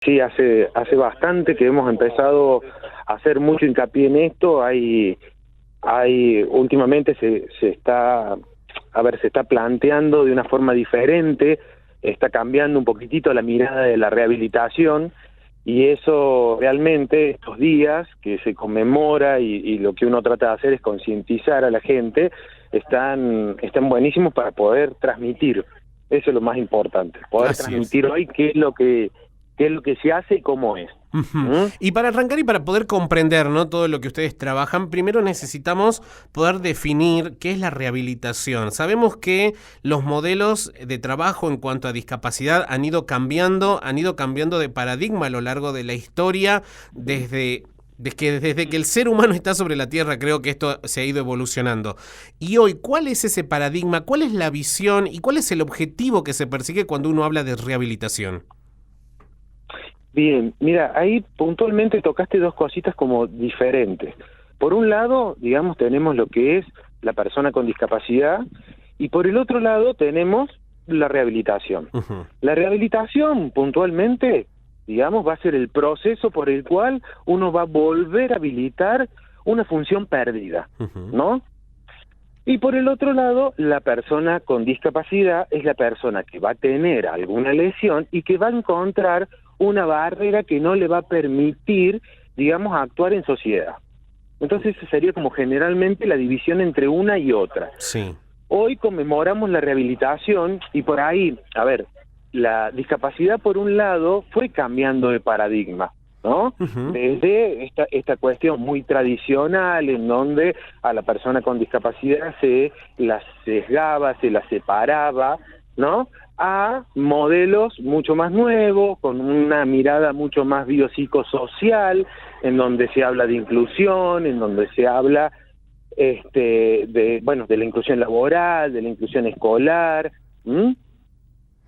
Sí, hace bastante que hemos empezado a hacer mucho hincapié en esto. Últimamente se está planteando de una forma diferente, está cambiando un poquitito la mirada de la rehabilitación, y eso realmente estos días que se conmemora y lo que uno trata de hacer es concientizar a la gente, están buenísimos para poder transmitir. Eso es lo más importante, poder Así es. transmitir hoy qué es lo que se hace y cómo es. Ujú. ¿Mm? Y para arrancar y para poder comprender, ¿no?, todo lo que ustedes trabajan, primero necesitamos poder definir qué es la rehabilitación. Sabemos que los modelos de trabajo en cuanto a discapacidad han ido cambiando de paradigma a lo largo de la historia, desde que el ser humano está sobre la Tierra. Creo que esto se ha ido evolucionando. Y hoy, ¿cuál es ese paradigma? ¿Cuál es la visión? ¿Y cuál es el objetivo que se persigue cuando uno habla de rehabilitación? Bien, mira, ahí puntualmente tocaste dos cositas como diferentes. Por un lado, digamos, tenemos lo que es la persona con discapacidad, y por el otro lado tenemos la rehabilitación. Ujú. La rehabilitación, puntualmente, digamos, va a ser el proceso por el cual uno va a volver a habilitar una función perdida, Ujú. ¿no? Y por el otro lado, la persona con discapacidad es la persona que va a tener alguna lesión y que va a encontrar una barrera que no le va a permitir, digamos, actuar en sociedad. Entonces, esa sería como generalmente la división entre una y otra. Sí. Hoy conmemoramos la rehabilitación y por ahí, a ver, la discapacidad por un lado fue cambiando de paradigma, ¿no? Ujú. Desde esta cuestión muy tradicional en donde a la persona con discapacidad se la sesgaba, se la separaba, ¿no?, a modelos mucho más nuevos, con una mirada mucho más biopsicosocial, en donde se habla de inclusión, en donde se habla de la inclusión laboral, de la inclusión escolar. ¿Mm?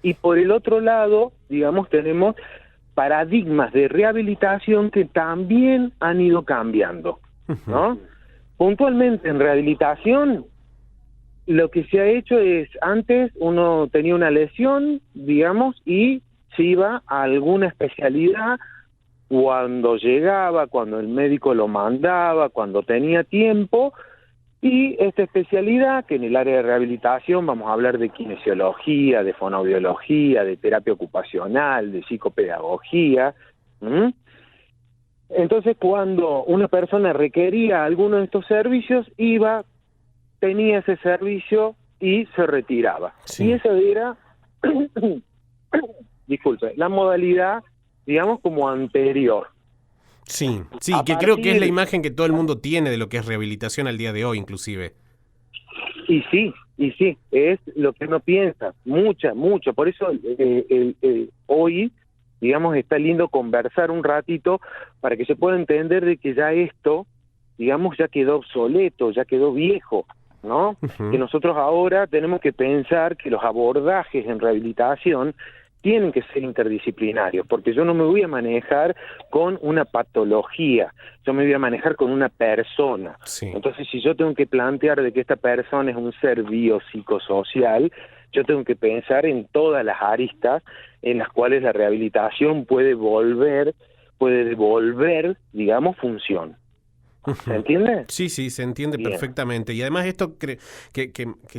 Y por el otro lado, digamos, tenemos paradigmas de rehabilitación que también han ido cambiando, Ujú. ¿no? Puntualmente en rehabilitación, lo que se ha hecho es, antes uno tenía una lesión, digamos, y se iba a alguna especialidad cuando llegaba, cuando el médico lo mandaba, cuando tenía tiempo. Y esta especialidad, que en el área de rehabilitación vamos a hablar de kinesiología, de fonoaudiología, de terapia ocupacional, de psicopedagogía. ¿Mm? Entonces, cuando una persona requería alguno de estos servicios, tenía ese servicio y se retiraba. Y Sí. esa era, disculpe, la modalidad, digamos, como anterior. Sí, sí, A que creo que es la partir imagen que todo el mundo tiene de lo que es rehabilitación al día de hoy, inclusive. Y sí, es lo que uno piensa, mucho. Por eso hoy, digamos, está lindo conversar un ratito para que se pueda entender de que ya esto, digamos, ya quedó obsoleto, ya quedó viejo, ¿no? Que Ujú. nosotros ahora tenemos que pensar que los abordajes en rehabilitación tienen que ser interdisciplinarios, porque yo no me voy a manejar con una patología, yo me voy a manejar con una persona. Sí. Entonces, si yo tengo que plantear de que esta persona es un ser biopsicosocial, yo tengo que pensar en todas las aristas en las cuales la rehabilitación puede devolver, digamos, función. ¿Se Ujú. entiende? Sí, sí, se entiende Bien. perfectamente. Y además esto que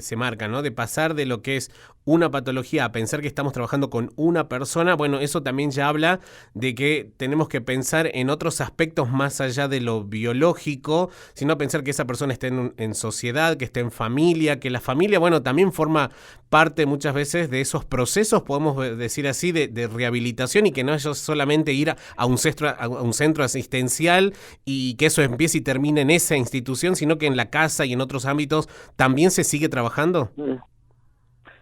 se marca, ¿no? De pasar de lo que es una patología a pensar que estamos trabajando con una persona, bueno, eso también ya habla de que tenemos que pensar en otros aspectos más allá de lo biológico, sino pensar que esa persona esté en sociedad, que esté en familia, que la familia, bueno, también forma parte muchas veces de esos procesos, podemos decir así, de rehabilitación, y que no es solamente ir a un centro asistencial y que eso empiece y termine en esa institución, sino que en la casa y en otros ámbitos también se sigue trabajando. Mm.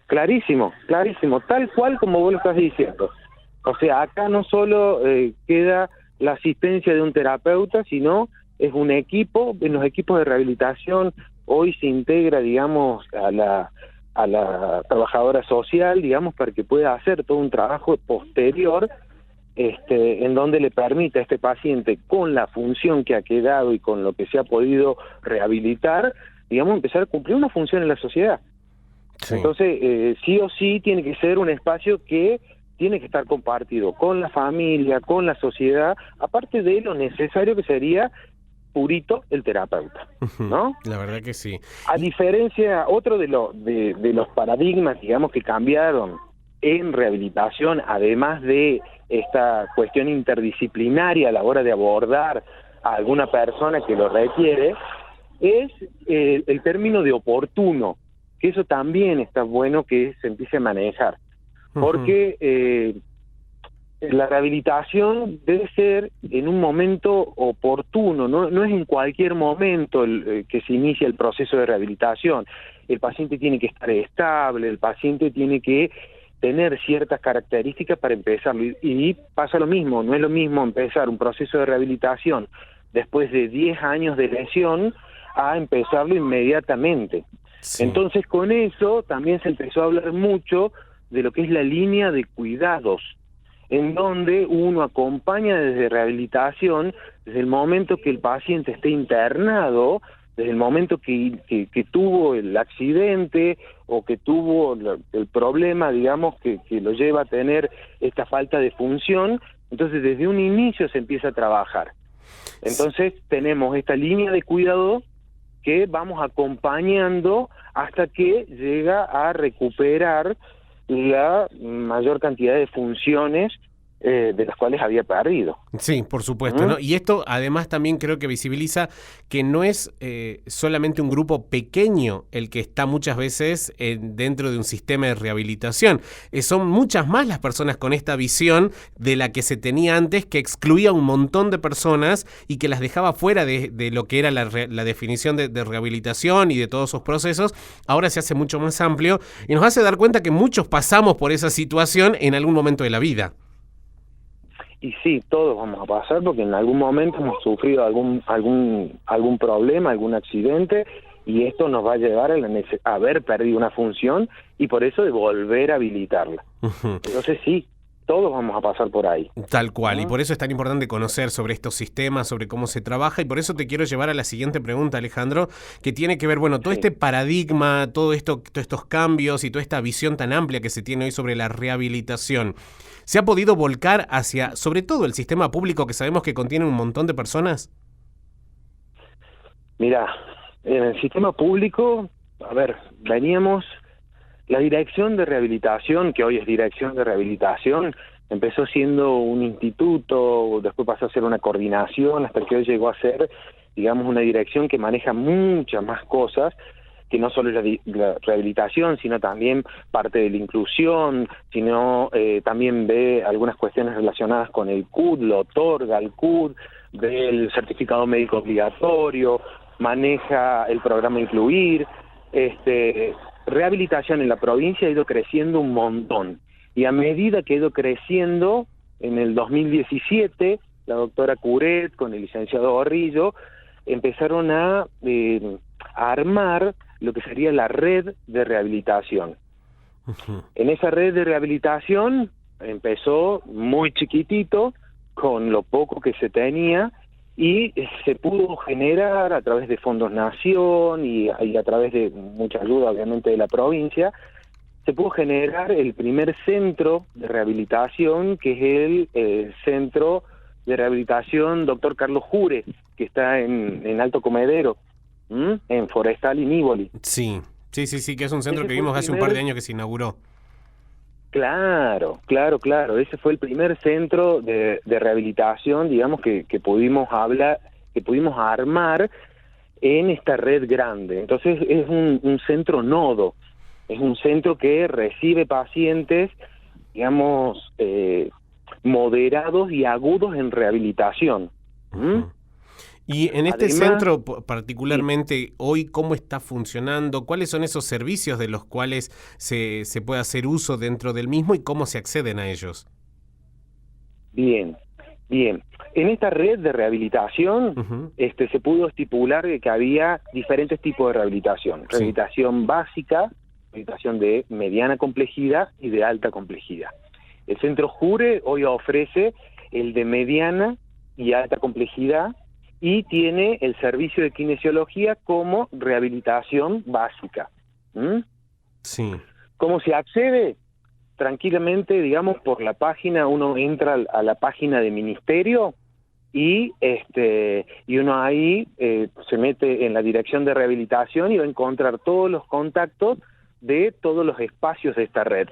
Clarísimo, clarísimo, tal cual como vos lo estás diciendo. O sea, acá no solo queda la asistencia de un terapeuta, sino es un equipo. En los equipos de rehabilitación hoy se integra, digamos, a la trabajadora social, digamos, para que pueda hacer todo un trabajo posterior, en donde le permita a este paciente, con la función que ha quedado y con lo que se ha podido rehabilitar, digamos, empezar a cumplir una función en la sociedad. Sí. Entonces, sí o sí tiene que ser un espacio que tiene que estar compartido con la familia, con la sociedad, aparte de lo necesario que sería purito el terapeuta, ¿no? La verdad que sí. A diferencia, otro de los paradigmas, digamos, que cambiaron en rehabilitación, además de esta cuestión interdisciplinaria a la hora de abordar a alguna persona que lo requiere, es el término de oportuno, que eso también está bueno que se empiece a manejar, porque la rehabilitación debe ser en un momento oportuno, no es en cualquier momento que se inicia el proceso de rehabilitación. El paciente tiene que estar estable, el paciente tiene que tener ciertas características para empezarlo. Y pasa lo mismo, no es lo mismo empezar un proceso de rehabilitación después de 10 años de lesión a empezarlo inmediatamente. Sí. Entonces con eso también se empezó a hablar mucho de lo que es la línea de cuidados, en donde uno acompaña desde rehabilitación, desde el momento que el paciente esté internado, desde el momento que tuvo el accidente o que tuvo el problema, digamos, que lo lleva a tener esta falta de función. Entonces desde un inicio se empieza a trabajar. Entonces tenemos esta línea de cuidado que vamos acompañando hasta que llega a recuperar la mayor cantidad de funciones de las cuales había perdido. Sí, por supuesto, ¿no? Y esto además también creo que visibiliza que no es solamente un grupo pequeño el que está muchas veces dentro de un sistema de rehabilitación. Son muchas más las personas con esta visión de la que se tenía antes, que excluía un montón de personas y que las dejaba fuera de lo que era la definición de rehabilitación y de todos sus procesos. Ahora se hace mucho más amplio y nos hace dar cuenta que muchos pasamos por esa situación en algún momento de la vida. Y sí, todos vamos a pasar porque en algún momento hemos sufrido algún problema, algún accidente, y esto nos va a llevar a haber perdido una función y por eso de volver a habilitarla. Entonces sí, todos vamos a pasar por ahí. Tal cual, y por eso es tan importante conocer sobre estos sistemas, sobre cómo se trabaja, y por eso te quiero llevar a la siguiente pregunta, Alejandro, que tiene que ver, bueno, todo este paradigma, todos estos cambios y toda esta visión tan amplia que se tiene hoy sobre la rehabilitación. ¿Se ha podido volcar hacia, sobre todo, el sistema público que sabemos que contiene un montón de personas? Mira, en el sistema público, a ver, la Dirección de Rehabilitación, que hoy es Dirección de Rehabilitación, empezó siendo un instituto, después pasó a ser una coordinación, hasta que hoy llegó a ser, digamos, una dirección que maneja muchas más cosas, que no solo es la rehabilitación, sino también parte de la inclusión, sino también ve algunas cuestiones relacionadas con el CUD, lo otorga el CUD, ve el certificado médico obligatorio, maneja el programa Incluir. Rehabilitación en la provincia ha ido creciendo un montón, y a medida que ha ido creciendo, en el 2017, la doctora Curet con el licenciado Borrillo empezaron a armar lo que sería la red de rehabilitación. En esa red de rehabilitación empezó muy chiquitito, con lo poco que se tenía, y se pudo generar a través de Fondos Nación y a través de mucha ayuda, obviamente, de la provincia, se pudo generar el primer centro de rehabilitación, que es el Centro de Rehabilitación Dr. Carlos Jure, que está en Alto Comedero, en Forestal y Nívoli. Sí, que es un centro que vimos hace un par de años que se inauguró. Claro. Ese fue el primer centro de rehabilitación, digamos, que pudimos armar en esta red grande. Entonces es un centro nodo, es un centro que recibe pacientes, digamos, moderados y agudos en rehabilitación. Y en este centro particularmente, hoy, ¿cómo está funcionando? ¿Cuáles son esos servicios de los cuales se puede hacer uso dentro del mismo y cómo se acceden a ellos? Bien. En esta red de rehabilitación se pudo estipular que había diferentes tipos de rehabilitación. Rehabilitación básica, rehabilitación de mediana complejidad y de alta complejidad. El Centro Jure hoy ofrece el de mediana y alta complejidad, y tiene el servicio de kinesiología como rehabilitación básica. Sí. ¿Cómo se accede? tranquilamente, digamos, por la página, uno entra a la página de ministerio y uno ahí se mete en la dirección de rehabilitación y va a encontrar todos los contactos de todos los espacios de esta red.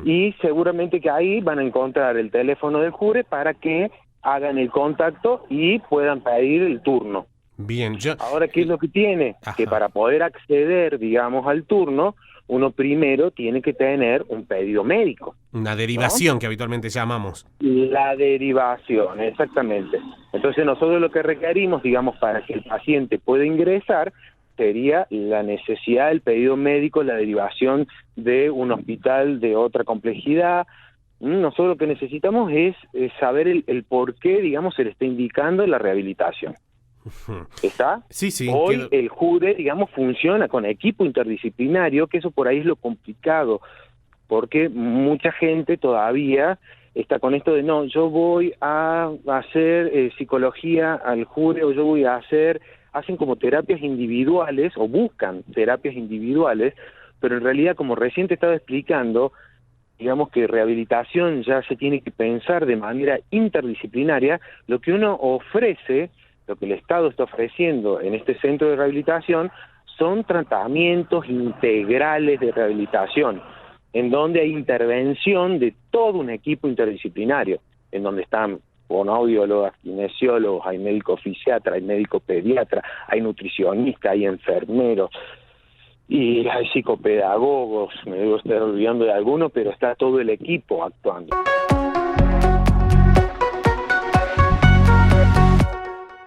Y seguramente que ahí van a encontrar el teléfono del Jure para que hagan el contacto y puedan pedir el turno. Bien, Ahora, ¿qué es lo que tiene? Ajá. Que para poder acceder, digamos, al turno, uno primero tiene que tener un pedido médico. Una derivación, ¿no?, que habitualmente llamamos. La derivación, exactamente. Entonces nosotros lo que requerimos, digamos, para que el paciente pueda ingresar, sería la necesidad del pedido médico, la derivación de un hospital de otra complejidad. Nosotros lo que necesitamos es saber el por qué, digamos, se le está indicando la rehabilitación. ¿Está? Sí. Hoy el Jure, digamos, funciona con equipo interdisciplinario, que eso por ahí es lo complicado, porque mucha gente todavía está con esto de no, yo voy a hacer psicología al Jure, o yo voy a hacen como terapias individuales o buscan terapias individuales, pero en realidad, como recién te estaba explicando, digamos que rehabilitación ya se tiene que pensar de manera interdisciplinaria. Lo que uno ofrece, lo que el Estado está ofreciendo en este centro de rehabilitación, son tratamientos integrales de rehabilitación, en donde hay intervención de todo un equipo interdisciplinario, en donde están fonoaudiólogos, kinesiólogos, hay médico fisiatra, hay médico pediatra, hay nutricionista, hay enfermeros, y hay psicopedagogos, me debo estar olvidando de alguno, pero está todo el equipo actuando.